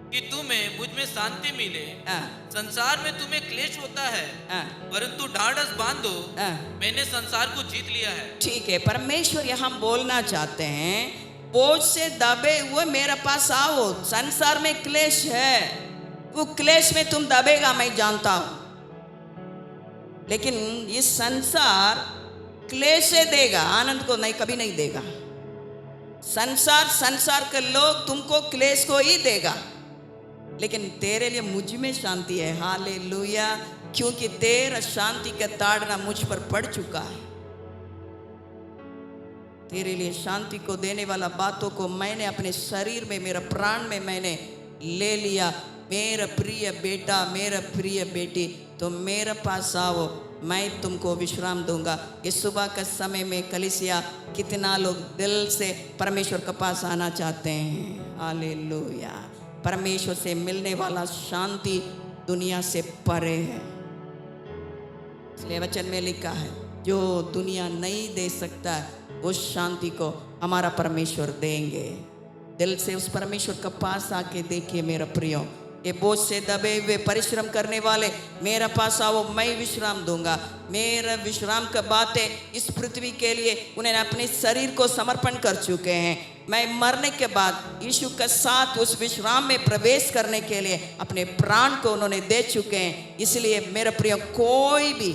कि तुम्हें मुझ में शांति मिले। हाँ, संसार में तुम्हें क्लेश होता है, हाँ, परंतु ढाढ़स बांधो, हाँ। मैंने संसार को जीत लिया है। ठीक है, परमेश्वर यहाँ बोलना चाहते हैं, बोझ से दबे हुए मेरे पास आओ। संसार में क्लेश है, वो क्लेश में तुम दबेगा मैं जानता हूं, लेकिन ये संसार क्लेश से देगा, आनंद को नहीं, कभी नहीं देगा। संसार के लोग तुमको क्लेश को ही देगा, लेकिन तेरे लिए मुझ में शांति है। हालेलुया, क्योंकि तेरा शांति का ताड़ना मुझ पर पड़ चुका है। तेरे लिए शांति को देने वाला बातों को मैंने अपने शरीर में, मेरा प्राण में मैंने ले लिया। मेरा प्रिय बेटा, मेरा प्रिय बेटी, तुम मेरे पास आओ, मैं तुमको विश्राम दूंगा। इस सुबह का समय में कलीसिया, कितना लोग दिल से परमेश्वर के पास आना चाहते हैं। हालेलुया, परमेश्वर से मिलने वाला शांति दुनिया से परे है। इसलिए वचन में लिखा है, जो दुनिया नहीं दे सकता उस शांति को हमारा परमेश्वर देंगे। दिल से उस परमेश्वर के पास आके देखिए मेरा प्रियो, ये बोझ से दबे हुए परिश्रम करने वाले मेरे पास आओ, मैं विश्राम दूंगा। मेरा विश्राम का बातें इस पृथ्वी के लिए उन्होंने अपने शरीर को समर्पण कर चुके हैं। मैं मरने के बाद यीशु के साथ उस विश्राम में प्रवेश करने के लिए अपने प्राण को उन्होंने दे चुके हैं। इसलिए मेरे प्रिय, कोई भी,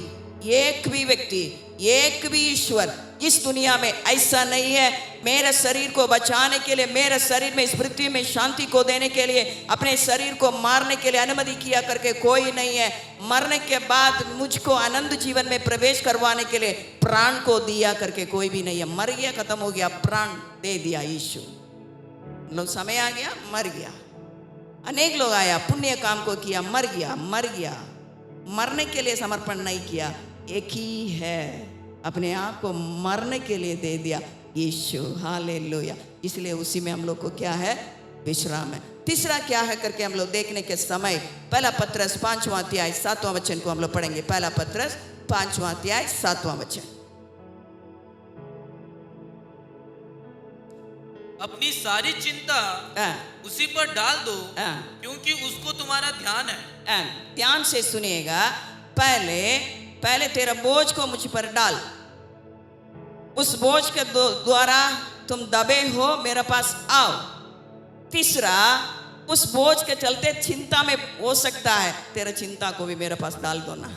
एक भी व्यक्ति, एक भी ईश्वर इस दुनिया में ऐसा नहीं है मेरे शरीर को बचाने के लिए, मेरे शरीर में, इस पृथ्वी में शांति को देने के लिए, अपने शरीर को मारने के लिए अनुमति किया करके कोई नहीं है। मरने के बाद मुझको आनंद जीवन में प्रवेश करवाने के लिए प्राण को दिया करके कोई भी नहीं है। मर गया, खत्म हो गया, प्राण दे दिया यीशु। लोग समय आ गया, मर गया। अनेक लोग आया, पुण्य काम को किया, मर गया, मर गया। मरने के लिए समर्पण नहीं किया, एक ही है, अपने आप को मरने के लिए दे दिया, यीशु। हालेलुया, इसलिए उसी में हम लोग को क्या है, विश्राम है। तीसरा क्या है करके हम लोग देखने के समय, पहला पत्रस 5वां अध्याय 7वां वचन को हम लोग पढ़ेंगे। पहला पत्रस 5वां अध्याय 7वां वचन। अपनी सारी चिंता उसी पर डाल दो, क्योंकि उसको तुम्हारा ध्यान है। ध्यान से सुनिएगा, पहले तेरा बोझ को मुझ पर डाल। उस बोझ के द्वारा तुम दबे हो, मेरे पास आओ। तीसरा, उस बोझ के चलते चिंता में हो सकता है, तेरा चिंता को भी मेरे पास डाल दो ना।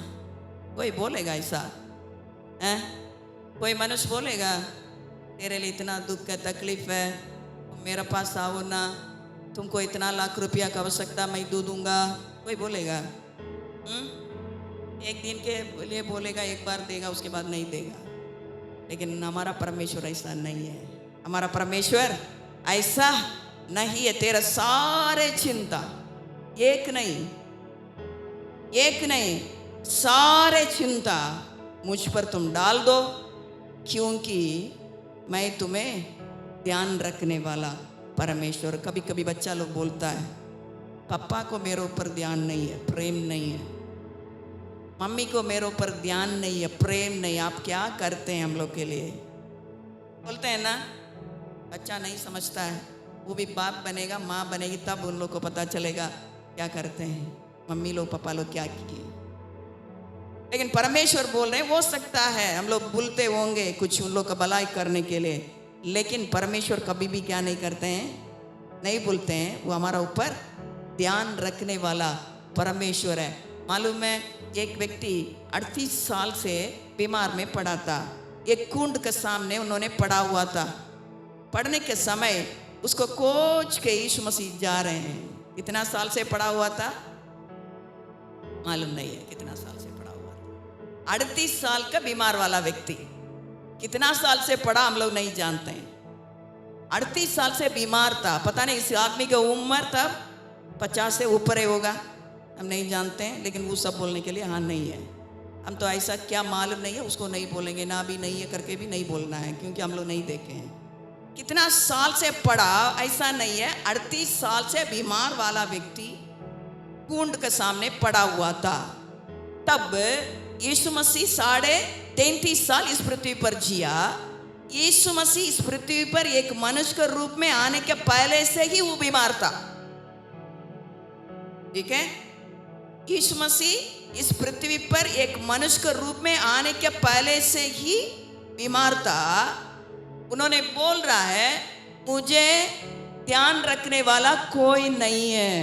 कोई बोलेगा ऐसा है? कोई मनुष्य बोलेगा तेरे लिए इतना दुख का तकलीफ है, मेरे पास आओ ना, तुमको इतना लाख रुपया का आवश्यकता, मैं दूंगा? कोई बोलेगा? एक दिन के लिए बोलेगा, एक बार देगा, उसके बाद नहीं देगा। लेकिन हमारा परमेश्वर ऐसा नहीं है। हमारा परमेश्वर ऐसा नहीं है। तेरा सारे चिंता, एक नहीं, सारे चिंता मुझ पर तुम डाल दो, क्योंकि मैं तुम्हें ध्यान रखने वाला परमेश्वर। कभी कभी बच्चा लोग बोलता है, पापा को मेरे ऊपर ध्यान नहीं है, प्रेम नहीं है, मम्मी को मेरे ऊपर ध्यान नहीं है, प्रेम नहीं। आप क्या करते हैं हम लोग के लिए? बोलते हैं ना, बच्चा नहीं समझता है, वो भी बाप बनेगा, माँ बनेगी, तब उन लोग को पता चलेगा क्या करते हैं मम्मी लोग, पापा लोग क्या किए। लेकिन परमेश्वर बोल रहे हैं, हो सकता है हम लोग भूलते होंगे कुछ उन लोग का भलाई करने के लिए, लेकिन परमेश्वर कभी भी क्या नहीं करते हैं, नहीं भूलते हैं। वो हमारा ऊपर ध्यान रखने वाला परमेश्वर है। मालूम है, एक व्यक्ति 38 साल से बीमार में पड़ा था। एक कुंड के सामने उन्होंने पड़ा हुआ था। पड़ने के समय उसको खोज के यीशु मसीह जा रहे हैं। कितना साल से पड़ा हुआ था मालूम नहीं है, कितना साल से पड़ा हुआ था। 38 साल का बीमार वाला व्यक्ति कितना साल से पड़ा हम लोग नहीं जानते हैं। 38 साल से बीमार था। पता नहीं इस आदमी की उम्र तब 50 से ऊपर ही होगा, हम नहीं जानते हैं। लेकिन वो सब बोलने के लिए हाँ नहीं है। हम तो ऐसा क्या मालूम नहीं है उसको नहीं बोलेंगे, ना भी नहीं है करके भी नहीं बोलना है, क्योंकि हम लोग नहीं देखे हैं। कितना साल से पड़ा ऐसा नहीं है, 38 साल से बीमार वाला व्यक्ति कुंड के सामने पड़ा हुआ था। तब यीशु मसीह 33.5 साल इस पृथ्वी पर जिया। यीशु मसीह इस पृथ्वी पर एक मनुष्य के रूप में आने के पहले से ही वो बीमार था। ठीक है। यीशु मसीह इस पृथ्वी पर एक मनुष्य के रूप में आने के पहले से ही बीमार था। उन्होंने बोल रहा है मुझे ध्यान रखने वाला कोई नहीं है।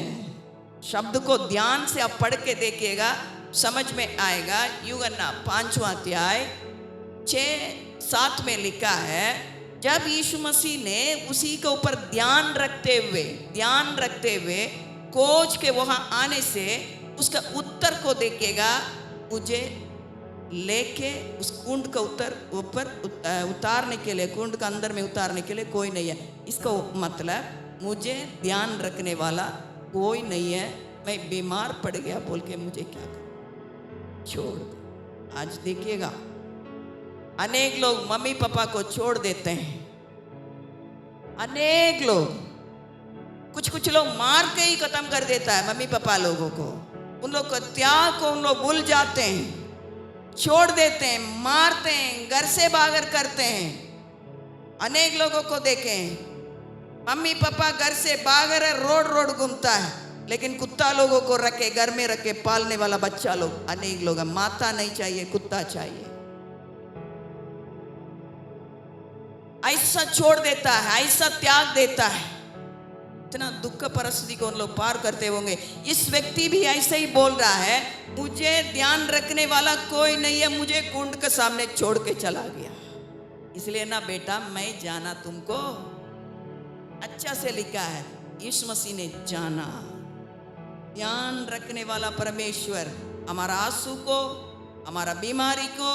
शब्द को ध्यान से आप पढ़ के देखिएगा, समझ में आएगा। यूहन्ना 5वां अध्याय 6-7 में लिखा है, जब यीशु मसीह ने उसी के ऊपर ध्यान रखते हुए खोज के वहां आने से उसका उत्तर को देखिएगा, मुझे लेके उस कुंड का ऊपर उतारने के लिए, कुंड का अंदर में उतारने के लिए कोई नहीं है। इसका मतलब मुझे ध्यान रखने वाला कोई नहीं है। मैं बीमार पड़ गया बोल के मुझे क्या करना, छोड़ दो। आज देखिएगा अनेक लोग मम्मी पापा को छोड़ देते हैं। अनेक लोग, कुछ लोग मार के ही खत्म कर देता है मम्मी पापा लोगों को। उन लोग को त्याग को उन लोग भूल जाते हैं, छोड़ देते हैं, मारते हैं, घर से बाहर करते हैं। अनेक लोगों को देखें, मम्मी पापा घर से बाहर है, रोड घूमता है, लेकिन कुत्ता लोगों को रखे, घर में रखे पालने वाला बच्चा लोग अनेक लोग हैं। माता नहीं चाहिए, कुत्ता चाहिए। ऐसा छोड़ देता है, ऐसा त्याग देता है। इतना दुख परिस्थिति को उन लोग पार करते होंगे। इस व्यक्ति भी ऐसे ही बोल रहा है, मुझे ध्यान रखने वाला कोई नहीं है, मुझे कुंड के सामने छोड़ के चला गया। इसलिए ना बेटा, मैं जाना तुमको, अच्छा से लिखा है, यीशु मसीह ने जाना। ध्यान रखने वाला परमेश्वर हमारा आंसू को, हमारा बीमारी को,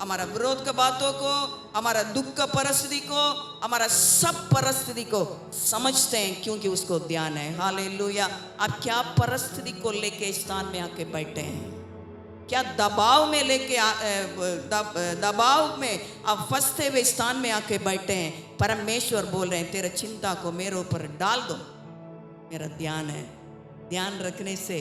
हमारा विरोध के बातों को, हमारा दुख का परिस्थिति को, हमारा सब परिस्थिति को समझते हैं, क्योंकि उसको ध्यान है। हालेलुया। आप क्या परिस्थिति को लेके स्थान में आके बैठे हैं? क्या दबाव में लेके दबाव में आप फंसते हुए स्थान में आके बैठे हैं? परमेश्वर बोल रहे हैं, तेरे चिंता को मेरे ऊपर डाल दो, मेरा ध्यान है। ध्यान रखने से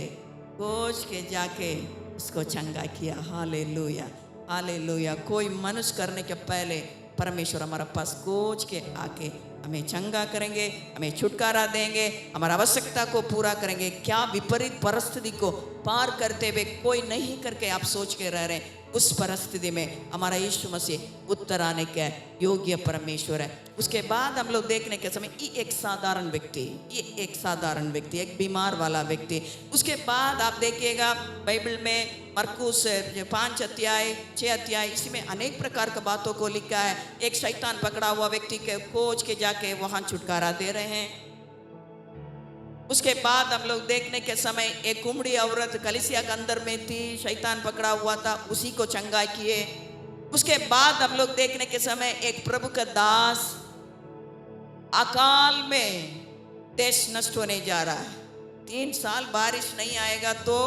खोज के जाके उसको चंगा किया। Hallelujah, hallelujah. कोई मनुष्य करने के पहले परमेश्वर हमारा पास खोज के आके हमें चंगा करेंगे, हमें छुटकारा देंगे, हमारा आवश्यकता को पूरा करेंगे। क्या विपरीत परिस्थिति को पार करते हुए कोई नहीं करके आप सोच के रह रहे हैं, उस परिस्थिति में हमारा यीशु मसीह उत्तर आने के योग्य परमेश्वर है। उसके बाद हम लोग देखने के समय ये एक साधारण व्यक्ति, एक बीमार वाला व्यक्ति। उसके बाद आप देखिएगा बाइबल में मरकुस 5 अध्याय 6 अध्याय, इसमें अनेक प्रकार की बातों को लिखा है। एक शैतान पकड़ा हुआ व्यक्ति के खोज के जाके वहां छुटकारा दे रहे हैं। उसके बाद हम लोग देखने के समय एक कुमड़ी औरत कलीसिया के अंदर में थी, शैतान पकड़ा हुआ था, उसी को चंगा किए। उसके बाद हम लोग देखने के समय एक प्रभु का दास, अकाल में देश नष्ट होने जा रहा है। 3 साल बारिश नहीं आएगा तो,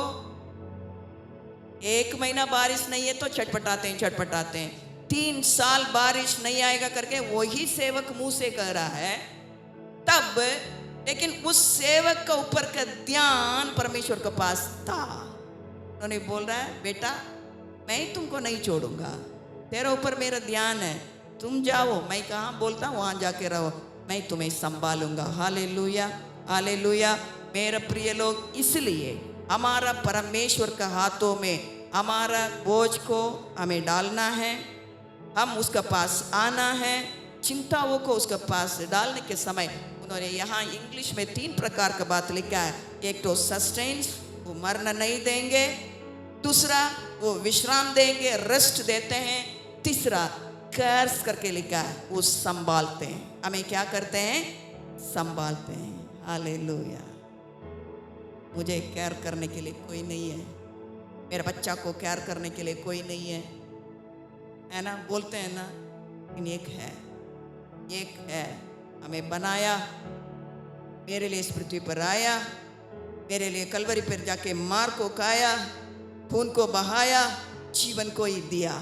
1 महीना बारिश नहीं है तो छटपटाते हैं। 3 साल बारिश नहीं आएगा करके वही सेवक मुंह से कह रहा है तब, लेकिन उस सेवक का ऊपर का ध्यान परमेश्वर के पास था। उन्होंने बोल रहा है, बेटा मैं तुमको नहीं छोड़ूंगा, तेरे ऊपर मेरा ध्यान है, तुम जाओ, मैं कहाँ बोलता हूँ वहां जाके रहो, मैं तुम्हें संभालूंगा। Hallelujah, hallelujah. मेरे प्रिय लोग, इसलिए हमारा परमेश्वर के हाथों में हमारा बोझ को हमें डालना है, हम उसके पास आना है, चिंताओं को उसके पास डालने के समय उन्होंने यहाँ इंग्लिश में 3 प्रकार का बात लिखा है। एक तो सस्टेन्स, वो मरना नहीं देंगे, दूसरा वो विश्राम देंगे, रेस्ट देते हैं, तीसरा केयर्स करके लिखा है, वो संभालते हैं। हमें क्या करते हैं? संभालते हैं। हालेलुया। मुझे केयर करने के लिए कोई नहीं है, मेरे बच्चा को केयर करने के लिए कोई नहीं है ना, बोलते हैं ना, लेकिन एक है हमें बनाया, मेरे लिए इस पृथ्वी पर आया, मेरे लिए कलवरी पर जाके मार को खाया, खून को बहाया, जीवन को ही दिया,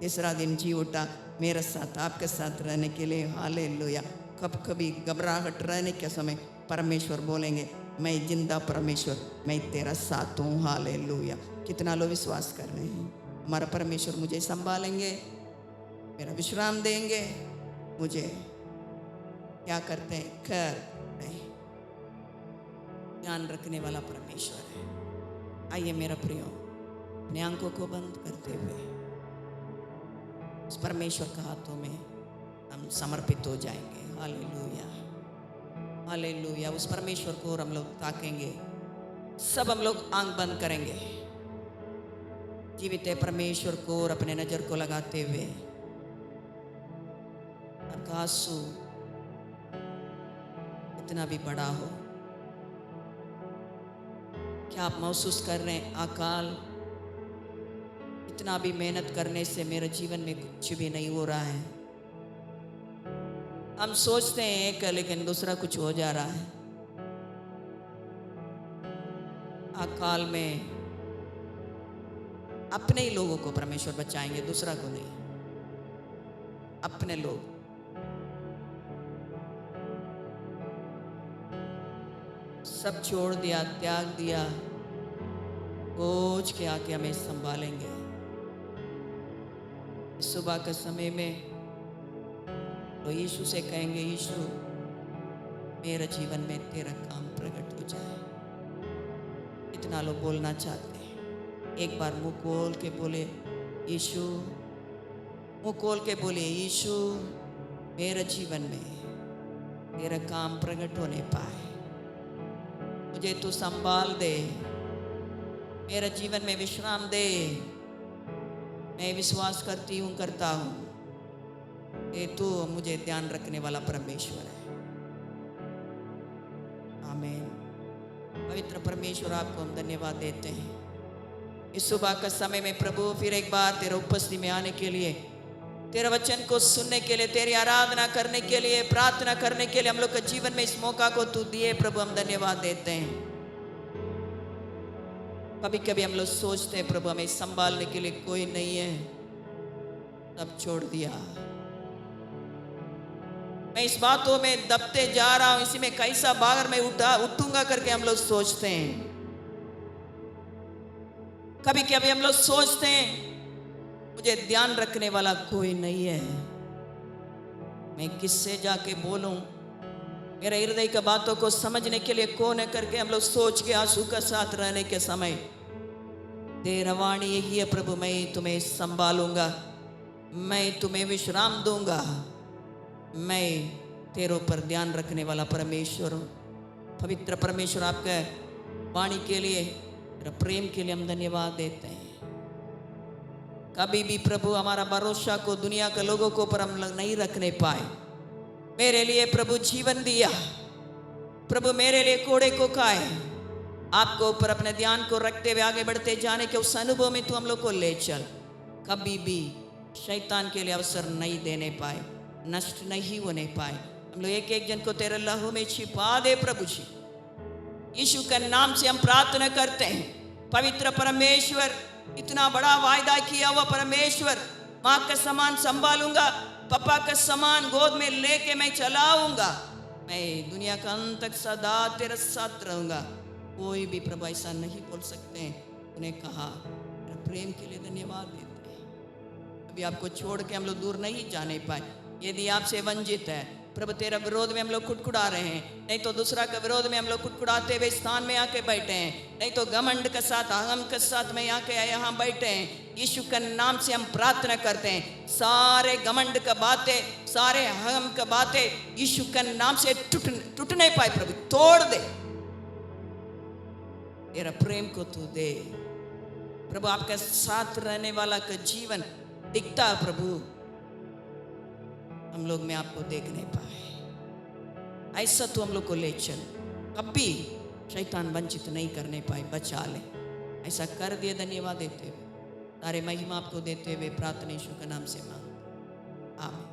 तीसरा दिन जी उठा मेरे साथ, आपके साथ रहने के लिए। हालेलुया। कभी घबराहट रहने के समय परमेश्वर बोलेंगे, मैं जिंदा परमेश्वर, मैं तेरा साथ हूँ। हालेलुया। कितना लोग विश्वास कर रहे हैं? हमारा परमेश्वर मुझे संभालेंगे, मेरा विश्राम देंगे, मुझे क्या करते हैं? कर नहीं, ध्यान रखने वाला परमेश्वर है। आइए मेरा प्रियो, अपने आंखों को बंद करते हुए उस परमेश्वर के हाथों में हम समर्पित हो जाएंगे। Hallelujah, hallelujah. उस परमेश्वर को और हम लोग ताकेंगे। सब हम लोग आंख बंद करेंगे। जीवित परमेश्वर को और अपने नजर को लगाते हुए आपका आंसू इतना भी बड़ा हो, क्या आप महसूस कर रहे हैं अकाल इतना भी मेहनत करने से मेरे जीवन में कुछ भी नहीं हो रहा है। हम सोचते हैं एक लेकिन दूसरा कुछ हो जा रहा है। अकाल में अपने ही लोगों को परमेश्वर बचाएंगे, दूसरा को नहीं। अपने लोग सब छोड़ दिया, त्याग दिया, बोझ के आके हमें संभालेंगे। सुबह के समय में तो यीशु से कहेंगे, यीशु मेरे जीवन में तेरा काम प्रकट हो जाए। इतना लोग बोलना चाहते हैं। एक बार मुंह खोल के बोले यीशु, मुंह खोल के बोले यीशु मेरे जीवन में तेरा काम प्रकट होने पाए। मुझे तू संभाल दे, मेरे जीवन में विश्राम दे। मैं विश्वास करती हूँ, करता हूँ ये तू मुझे ध्यान रखने वाला परमेश्वर है। आमीन। पवित्र परमेश्वर, आपको हम धन्यवाद देते हैं इस सुबह का समय में प्रभु, फिर एक बार तेरे उपस्थिति में आने के लिए, तेरे वचन को सुनने के लिए, तेरी आराधना करने के लिए, प्रार्थना करने के लिए हम लोग के जीवन में इस मौका को तू दिए प्रभु, हम धन्यवाद देते हैं। कभी कभी हम लोग सोचते हैं प्रभु हमें संभालने के लिए कोई नहीं है, सब छोड़ दिया। मैं इस बातों में दबते जा रहा हूं, इसी में कैसा बाहर मैं उठूंगा करके हम लोग सोचते हैं। कभी कभी हम लोग सोचते हैं मुझे ध्यान रखने वाला कोई नहीं है, मैं किससे जाके बोलूं, मेरे हृदय की बातों को समझने के लिए कौन है करके हम लोग सोच के आंसू का साथ रहने के समय तेरा वाणी यही है प्रभु, मैं तुम्हें संभालूंगा, मैं तुम्हें विश्राम दूंगा। मैं तेरे ऊपर ध्यान रखने वाला परमेश्वर हूँ। पवित्र परमेश्वर, आपके वाणी के लिए, प्रेम के लिए हम धन्यवाद देते हैं। कभी भी प्रभु हमारा भरोसा को दुनिया के लोगों को ऊपर हम नहीं रखने पाए। मेरे लिए प्रभु जीवन दिया, प्रभु मेरे लिए कोड़े को खाए, आपको ऊपर अपने ध्यान को रखते हुए आगे बढ़ते जाने के उस अनुभव में तू हम लोग को ले चल। कभी भी शैतान के लिए अवसर नहीं देने पाए, नष्ट नहीं होने पाए। हम लोग एक एक जन को तेरे लहू में छिपा दे प्रभु जी। यीशु के नाम से हम प्रार्थना करते हैं। पवित्र परमेश्वर, इतना बड़ा वायदा किया हुआ परमेश्वर, माँ के समान संभालूंगा, पापा के समान गोद में लेके मैं चलाऊंगा, मैं दुनिया का अंत तक सदा तेरे साथ रहूंगा। कोई भी प्रभु ऐसा नहीं बोल सकते हैं। उन्हें कहा, प्रेम के लिए धन्यवाद देते हैं। अभी आपको छोड़ के हम लोग दूर नहीं जाने पाए। यदि आपसे वंचित है प्रभु, तेरा विरोध में हम लोग कुटकुड़ा रहे हैं, नहीं तो दूसरा के विरोध में हम लोग कुटकुड़ाते हुए स्थान में आके बैठे हैं, नहीं तो घमंड के साथ, अहम के साथ में आके यहाँ बैठे हैं। यीशु के नाम से हम प्रार्थना करते हैं, सारे घमंड का बातें, सारे अहम का बातें यीशु के नाम से टूट नहीं पाए प्रभु, तोड़ दे। तेरा प्रेम को तू दे प्रभु। आपके साथ रहने वाला का जीवन दिखता प्रभु, हम लोग में आपको देख नहीं पाए। ऐसा तू हम लोग को ले चल, कभी शैतान वंचित नहीं करने पाए, बचा ले। ऐसा कर दिए, धन्यवाद देते हुए, सारे महिमा आपको देते हुए प्रार्थना यीशु के नाम से मांग, आमीन।